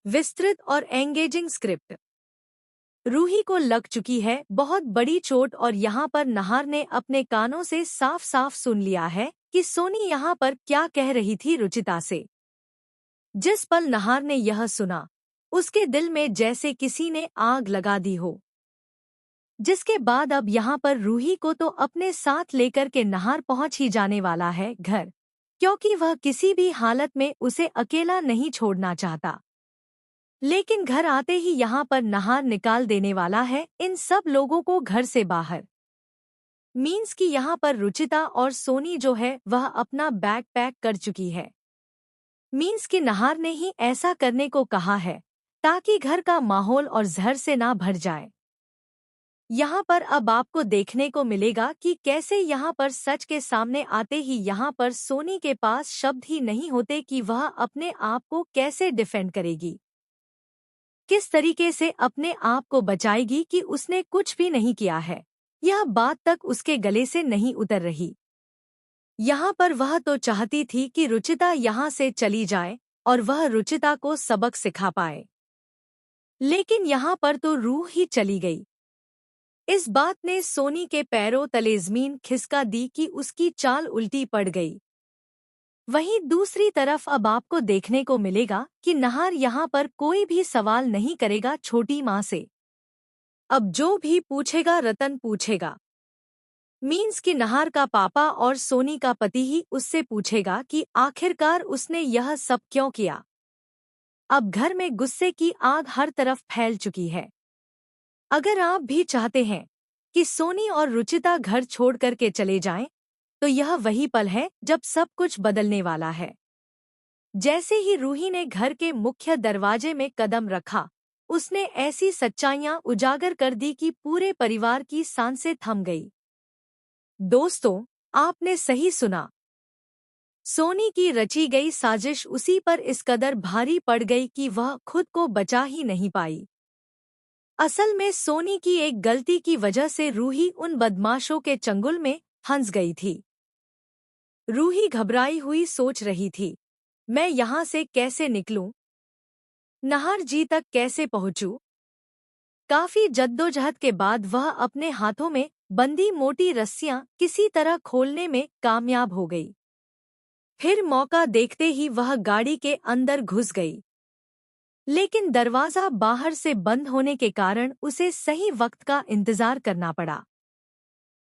विस्तृत और engaging script. Ruhi को लग चुकी है बहुत बड़ी चोट और यहाँ पर नहार ने अपने कानों से साफ साफ सुन लिया है कि सोनी यहाँ पर क्या कह रही थी रुचिता से। जिस पल नहार ने यह सुना, उसके दिल में जैसे किसी ने आग लगा दी हो। जिसके बाद अब यहाँ पर रूही को तो अपने साथ लेकर के नहार पहुंच ही जाने वाला है घर, क्योंकि वह किसी भी हालत में उसे अकेला नहीं छोड़ना चाहता। लेकिन घर आते ही यहाँ पर नहार निकाल देने वाला है इन सब लोगों को घर से बाहर। मीन्स कि यहाँ पर रुचिता और सोनी जो है वह अपना बैग पैक कर चुकी है। मीन्स कि नहार ने ही ऐसा करने को कहा है ताकि घर का माहौल और जहर से ना भर जाए। यहाँ पर अब आपको देखने को मिलेगा कि कैसे यहाँ पर सच के सामने आते ही यहाँ पर सोनी के पास शब्द ही नहीं होते कि वह अपने आप को कैसे डिफेंड करेगी, किस तरीके से अपने आप को बचाएगी कि उसने कुछ भी नहीं किया है। यह बात तक उसके गले से नहीं उतर रही। यहाँ पर वह तो चाहती थी कि रुचिता यहाँ से चली जाए और वह रुचिता को सबक सिखा पाए, लेकिन यहाँ पर तो रूह ही चली गई। इस बात ने सोनी के पैरों तले जमीन खिसका दी कि उसकी चाल उल्टी पड़ गई। वहीं दूसरी तरफ अब आपको देखने को मिलेगा कि नहार यहाँ पर कोई भी सवाल नहीं करेगा छोटी माँ से। अब जो भी पूछेगा रतन पूछेगा। मीन्स कि नहार का पापा और सोनी का पति ही उससे पूछेगा कि आखिरकार उसने यह सब क्यों किया। अब घर में गुस्से की आग हर तरफ फैल चुकी है। अगर आप भी चाहते हैं कि सोनी और रुचिता घर छोड़ करके चले जाएं, तो यह वही पल है जब सब कुछ बदलने वाला है। जैसे ही रूही ने घर के मुख्य दरवाजे में कदम रखा, उसने ऐसी सच्चाइयां उजागर कर दी कि पूरे परिवार की सांसें थम गई। दोस्तों, आपने सही सुना। सोनी की रची गई साजिश उसी पर इस कदर भारी पड़ गई कि वह खुद को बचा ही नहीं पाई। असल में सोनी की एक गलती की वजह से रूही उन बदमाशों के चंगुल में फंस गई थी। रूही घबराई हुई सोच रही थी, मैं यहाँ से कैसे निकलूं? नहार जी तक कैसे पहुँचूं? काफी जद्दोजहद के बाद वह अपने हाथों में बंदी मोटी रस्सियां किसी तरह खोलने में कामयाब हो गई। फिर मौका देखते ही वह गाड़ी के अंदर घुस गई, लेकिन दरवाजा बाहर से बंद होने के कारण उसे सही वक्त का इंतजार करना पड़ा।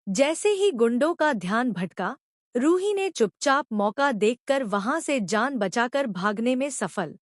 जैसे ही गुंडों का ध्यान भटका, रूही ने चुपचाप मौका देखकर वहां से जान बचाकर भागने में सफल